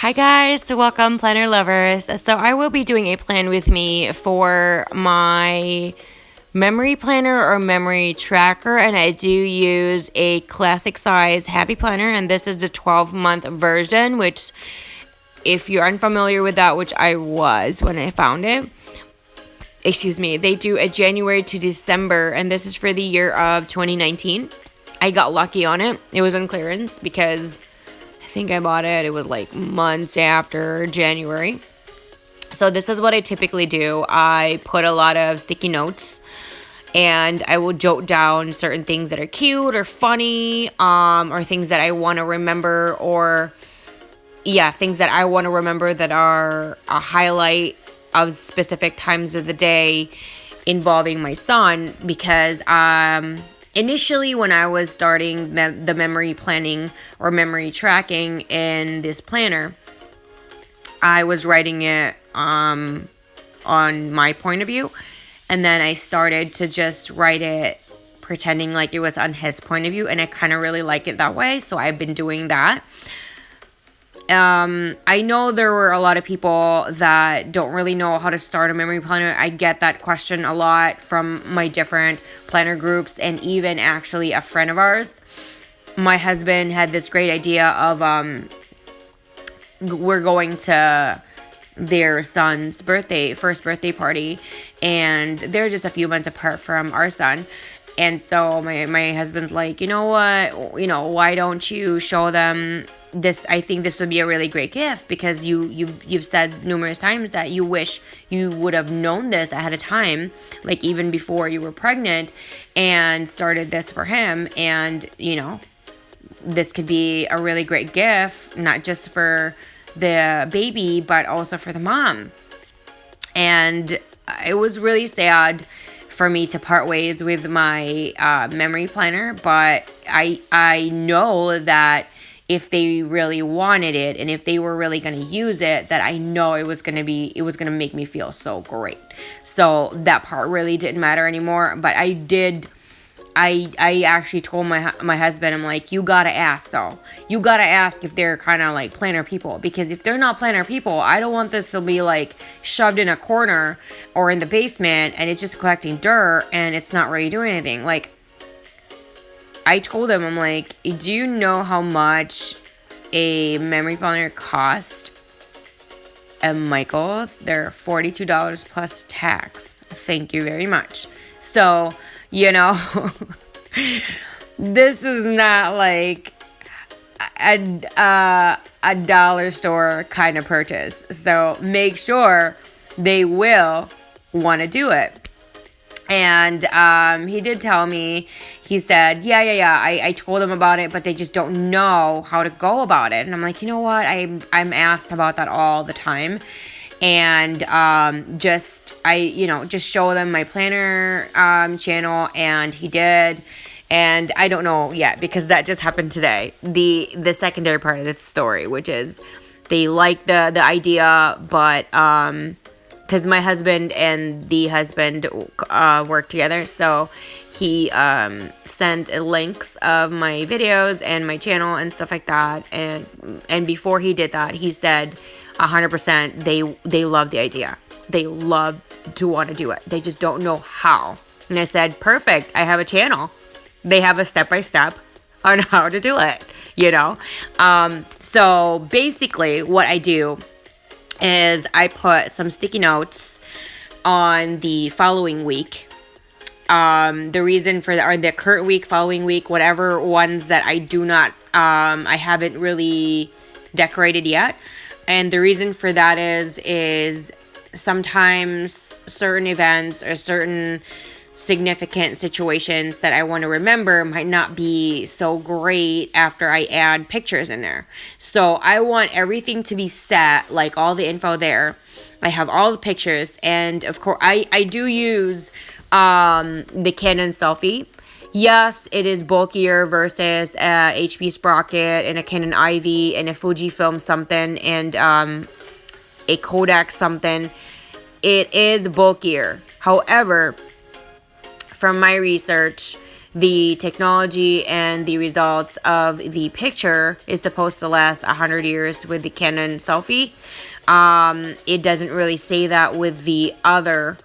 Hi guys, welcome planner lovers. So I will be doing a plan with me for my memory planner or memory tracker, and I do use a classic size happy planner, and this is the 12-month version, which if you're unfamiliar with that, which I was when I found it, they do a January to December, and this is for the year of 2019. I got lucky on it. It was on clearance because I think I bought it. It was like months after January. So this is what I typically do. I put a lot of sticky notes and I will jot down certain things that are cute or funny, or things that I want to remember, things that I want to remember that are a highlight of specific times of the day involving my son, because initially, when I was starting the memory planning or memory tracking in this planner, I was writing it on my point of view, and then I started to just write it pretending like it was on his point of view, and I kind of really like it that way, so I've been doing that. I know there were a lot of people that don't really know how to start a memory planner. I get that question a lot from my different planner groups, and even actually a friend of ours. My husband had this great idea of we're going to their son's first birthday party, and they're just a few months apart from our son. And so my husband's like, you know what, why don't you show them this? I think this would be a really great gift, because you've said numerous times that you wish you would have known this ahead of time, like even before you were pregnant, and started this for him. And this could be a really great gift, not just for the baby but also for the mom. And it was really sad for me to part ways with my memory planner, but I know that if they really wanted it and if they were really going to use it, that I know it was going to make me feel so great. So that part really didn't matter anymore. But I actually told my husband, I'm like, you gotta ask though. You gotta ask if they're kind of like planner people, because if they're not planner people, I don't want this to be like shoved in a corner or in the basement and it's just collecting dirt and it's not really doing anything. Like, I told him, I'm like, do you know how much a memory planner cost at Michael's? They're $42 plus tax. Thank you very much. So, this is not like a dollar store kind of purchase. So make sure they will want to do it. And he did tell me, he said, I told them about it, but they just don't know how to go about it. And I'm like, you know what? I'm asked about that all the time. And just show them my planner channel, and he did. And I don't know yet, because that just happened today. The secondary part of this story, which is they like the idea, but because my husband and the husband work together, so he sent links of my videos and my channel and stuff like that. And before he did that, he said 100% they love the idea. They love to want to do it. They just don't know how. And I said, perfect. I have a channel. They have a step-by-step on how to do it, So basically what I do is I put some sticky notes on the following week. The reason for the current week, following week, whatever ones that I do not, I haven't really decorated yet. And the reason for that is sometimes certain events or certain significant situations that I want to remember might not be so great after I add pictures in there. So I want everything to be set, like all the info there. I have all the pictures, and of course I do use the Canon selfie. Yes, it is bulkier versus a HP Sprocket and a Canon IV and a Fujifilm something and a Kodak something. It is bulkier. However, from my research, the technology and the results of the picture is supposed to last 100 years with the Canon selfie. It doesn't really say that with the other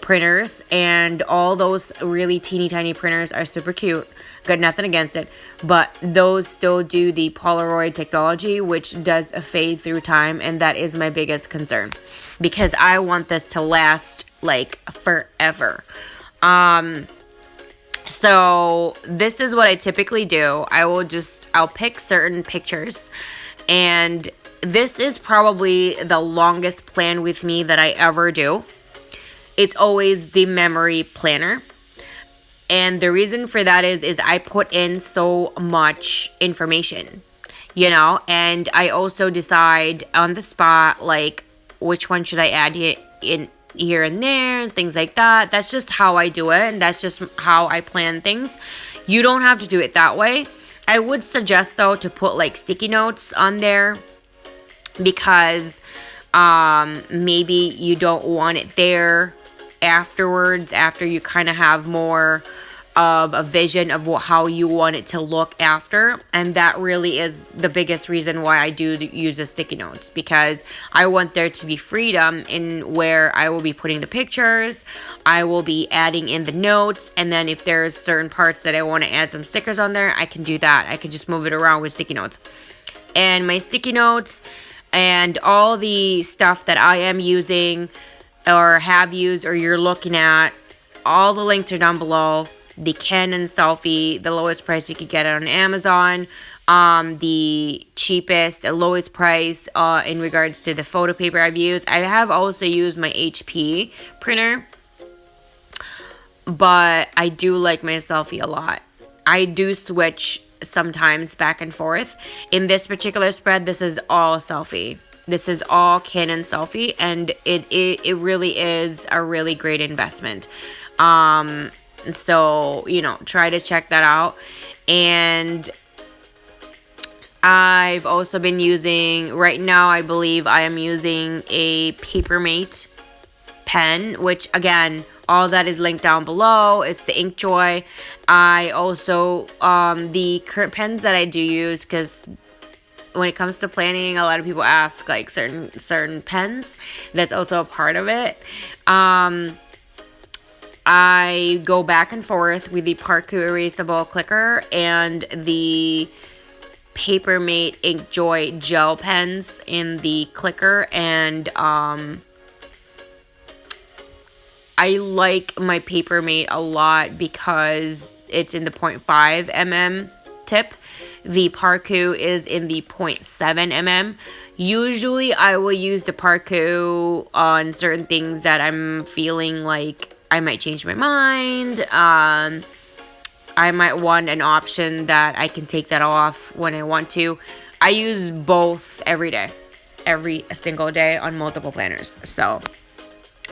printers, and all those really teeny tiny printers are super cute. Got nothing against it, but those still do the Polaroid technology, which does fade through time, and that is my biggest concern because I want this to last like forever. So this is what I typically do. I'll pick certain pictures, and this is probably the longest plan with me that I ever do. It's always the memory planner. And the reason for that is I put in so much information, and I also decide on the spot, like, which one should I add here and there and things like that. That's just how I do it, and that's just how I plan things. You don't have to do it that way. I would suggest, though, to put, like, sticky notes on there because maybe you don't want it there afterwards, after you kind of have more of a vision of how you want it to look after. And that really is the biggest reason why I do use the sticky notes, because I want there to be freedom in where I will be putting the pictures. I will be adding in the notes, and then if there's certain parts that I want to add some stickers on there, I can do that. I can just move it around with sticky notes. And my sticky notes and all the stuff that I am using or have used or you're looking at, all the links are down below. The Canon selfie, the lowest price you could get it on Amazon, the cheapest, the lowest price in regards to the photo paper I've used. I have also used my HP printer, but I do like my selfie a lot. I do switch sometimes back and forth. In this particular spread, this is all selfie. This is all Canon selfie, and it really is a really great investment. So, try to check that out. And I've also been using, right now I believe I am using a Papermate pen, which again, all that is linked down below. It's the Inkjoy. I also, the current pens that I do use, because when it comes to planning, a lot of people ask like certain pens. That's also a part of it. I go back and forth with the Parku Erasable clicker and the Papermate Inkjoy gel pens in the clicker, and I like my Papermate a lot because it's in the 0.5 mm tip. The Parku is in the 0.7 mm. Usually I will use the Parku on certain things that I'm feeling like I might change my mind. I might want an option that I can take that off when I want to. I use both every day, every single day on multiple planners. So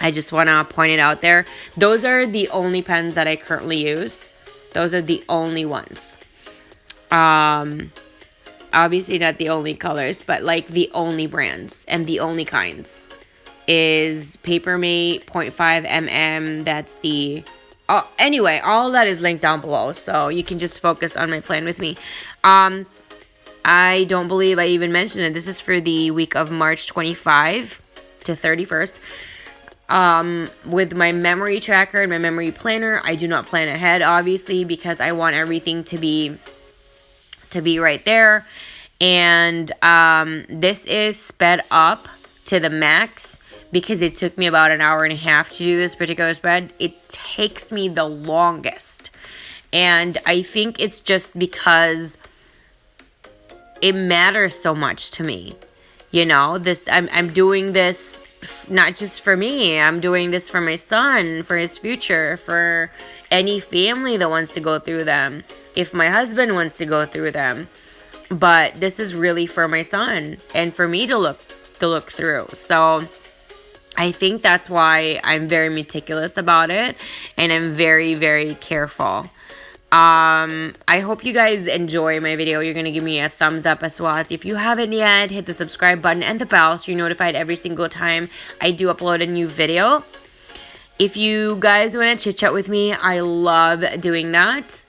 I just want to point it out there. Those are the only pens that I currently use. Those are the only ones. Obviously not the only colors, but like the only brands and the only kinds is Papermate 0.5 mm. That's the, anyway, all that is linked down below. So you can just focus on my plan with me. I don't believe I even mentioned it. This is for the week of March 25 to 31st. With my memory tracker and my memory planner, I do not plan ahead, obviously, because I want everything to be right there. And this is sped up to the max because it took me about an hour and a half to do this particular spread. It takes me the longest, and I think it's just because it matters so much to me. I'm doing this not just for me. I'm doing this for my son, for his future, for any family that wants to go through them, if my husband wants to go through them. But this is really for my son and for me to look through. So I think that's why I'm very meticulous about it, and I'm very, very careful. I hope you guys enjoy my video. You're going to give me a thumbs up, as well as if you haven't yet, hit the subscribe button and the bell so you're notified every single time I do upload a new video. If you guys want to chit chat with me, I love doing that.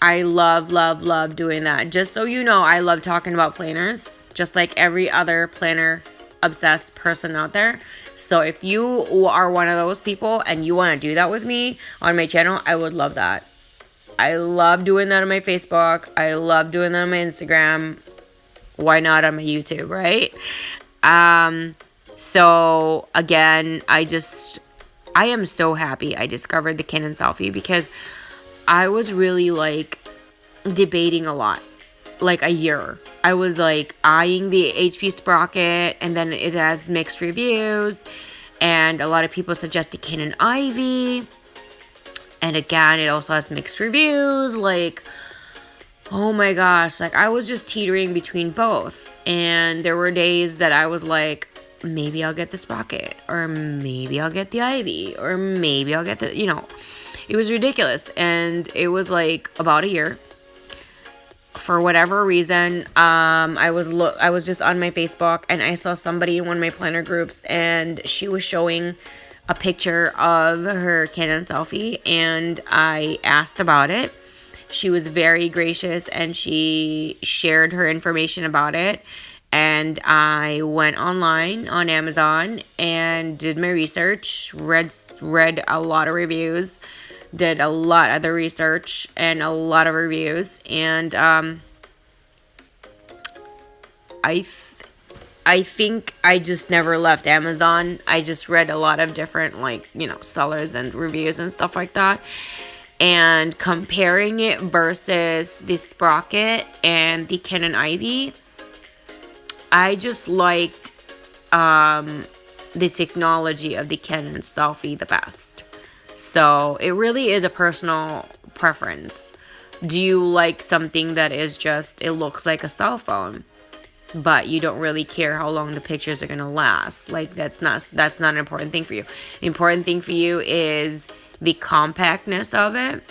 I love doing that. Just so you know, I love talking about planners, just like every other planner obsessed person out there. So if you are one of those people and you want to do that with me on my channel, I would love that. I love doing that on my Facebook. I love doing that on my Instagram. Why not on my YouTube, right? So again, I am so happy I discovered the Canon selfie, because I was really like debating a lot, like a year. I was like eyeing the HP sprocket, and then it has mixed reviews, and a lot of people suggest the Canon Ivy, and again, it also has mixed reviews. Like, oh my gosh, like I was just teetering between both, and there were days that I was like, maybe I'll get the sprocket, or maybe I'll get the Ivy, or maybe I'll get the, it was ridiculous. And it was like about a year. For whatever reason, I was just on my Facebook, and I saw somebody in one of my planner groups, and she was showing a picture of her Canon selfie, and I asked about it. She was very gracious, and she shared her information about it. And I went online on Amazon and did my research, read a lot of reviews, did a lot of the research and a lot of reviews, and I think I just never left Amazon. I just read a lot of different sellers and reviews and stuff like that, and comparing it versus the sprocket and the Canon Ivy, I just liked the technology of the Canon selfie the best. So it really is a personal preference. Do you like something that is just, it looks like a cell phone, but you don't really care how long the pictures are going to last? Like, that's not an important thing for you. The important thing for you is the compactness of it.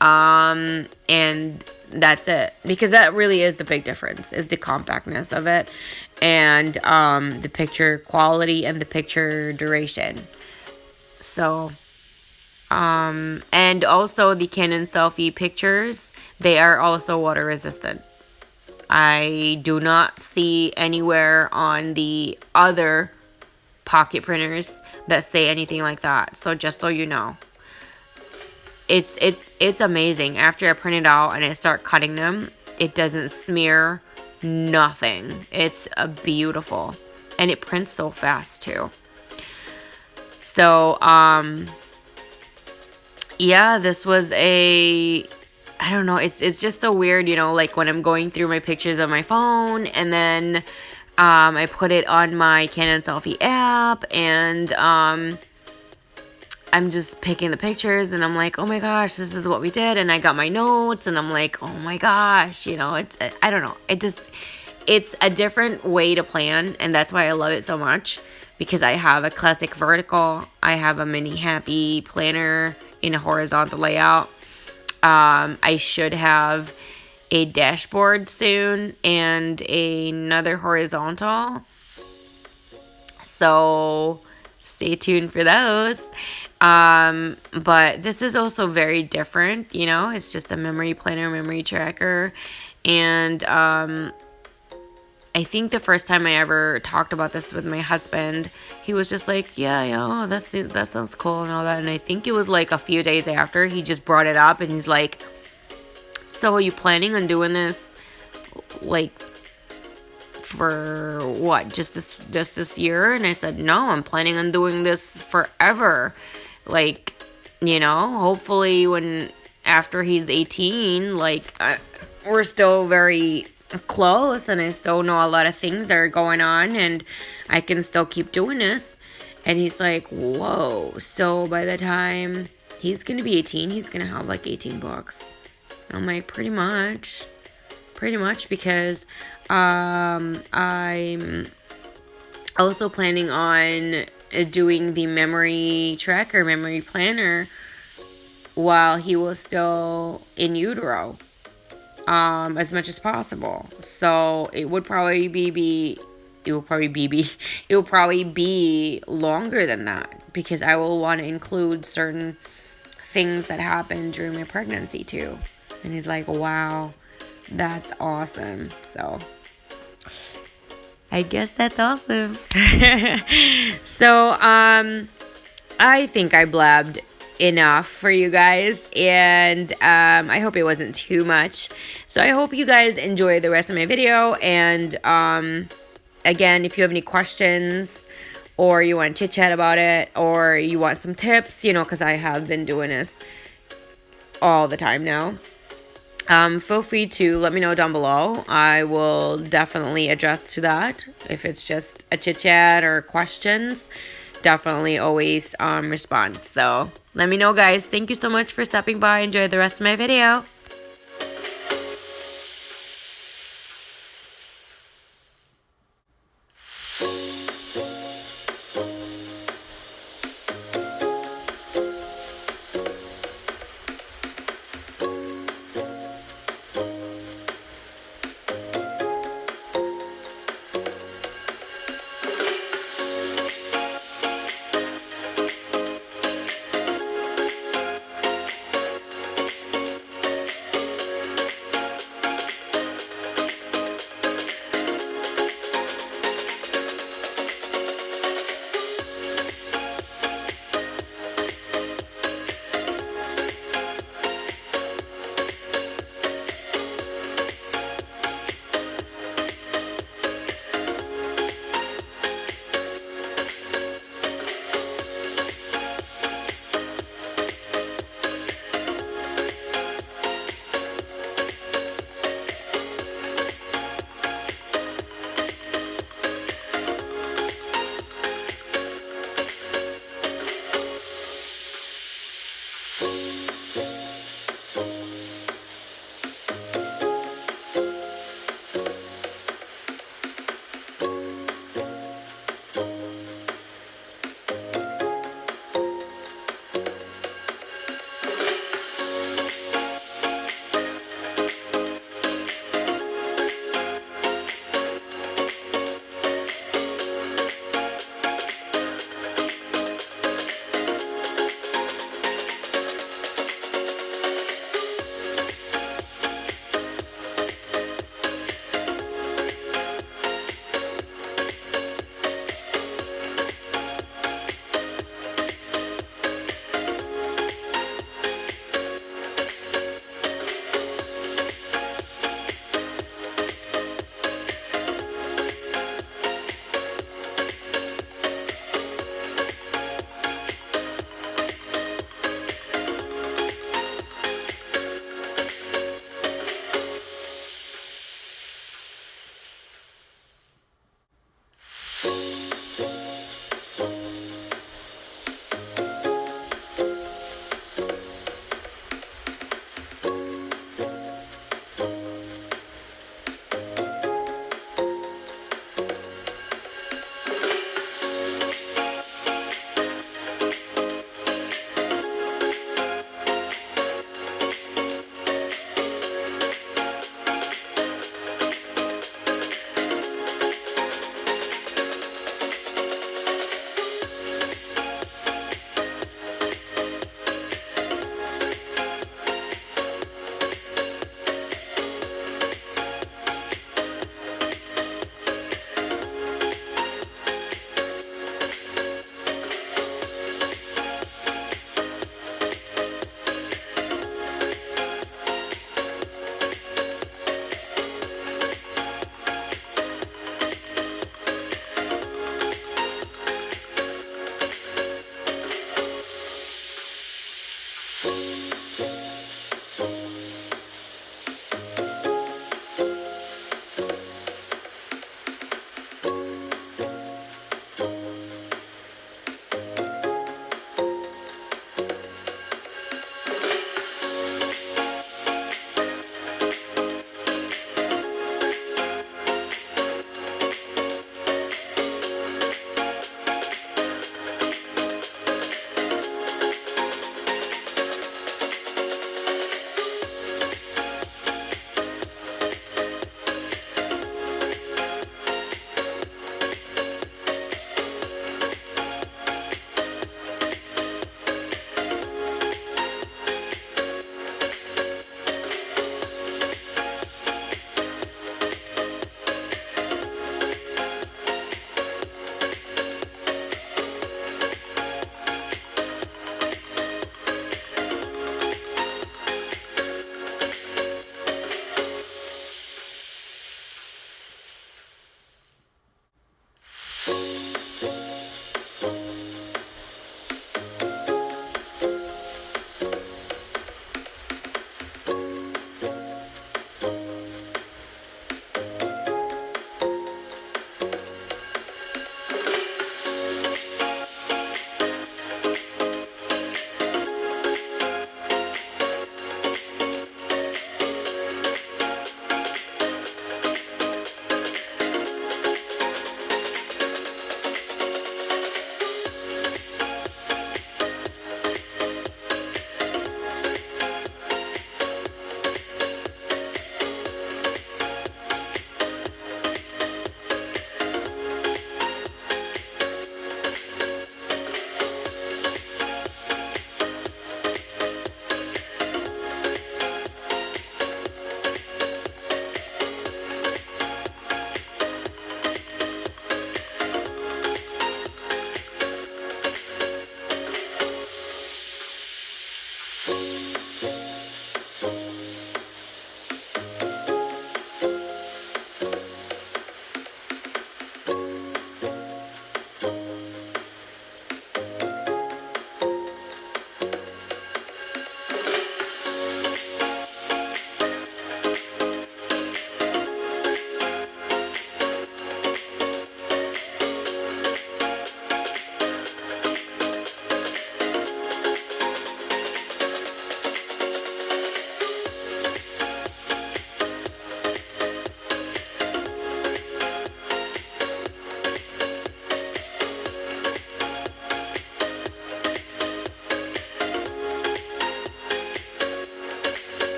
And that's it, because that really is the big difference, is the compactness of it, and the picture quality and the picture duration. So and also the Canon selfie pictures, they are also water resistant. I do not see anywhere on the other pocket printers that say anything like that. So just so you know, it's amazing. After I print it out and I start cutting them, it doesn't smear, nothing. It's beautiful, and it prints so fast too. So yeah, this was I don't know, it's just so weird, like when I'm going through my pictures on my phone, and then I put it on my Canon selfie app, and I'm just picking the pictures, and I'm like, oh my gosh, this is what we did. And I got my notes, and I'm like, oh my gosh, it's, I don't know. It's a different way to plan. And that's why I love it so much, because I have a classic vertical. I have a mini happy planner in a horizontal layout. I should have a dashboard soon and another horizontal. So stay tuned for those. But this is also very different, it's just a memory planner, memory tracker. And, I think the first time I ever talked about this with my husband, he was just like, yeah, that sounds cool and all that. And I think it was like a few days after he just brought it up, and he's like, so are you planning on doing this like for what, just this year? And I said, no, I'm planning on doing this forever. Like, hopefully when after he's 18, we're still very close, and I still know a lot of things that are going on, and I can still keep doing this. And he's like, whoa, so by the time he's gonna be 18, he's gonna have like 18 books. I'm like, pretty much, because I'm also planning on doing the memory tracker, memory planner, while he was still in utero, as much as possible. So it will probably be longer than that, because I will want to include certain things that happened during my pregnancy too. And he's like, wow, that's awesome. So I guess that's awesome. So I think I blabbed enough for you guys, and I hope it wasn't too much. So I hope you guys enjoy the rest of my video, and again, if you have any questions or you want to chit chat about it, or you want some tips, because I have been doing this all the time now, feel free to let me know down below. I will definitely adjust to that. If it's just a chit chat or questions, definitely always respond. So let me know, guys. Thank you so much for stopping by. Enjoy the rest of my video.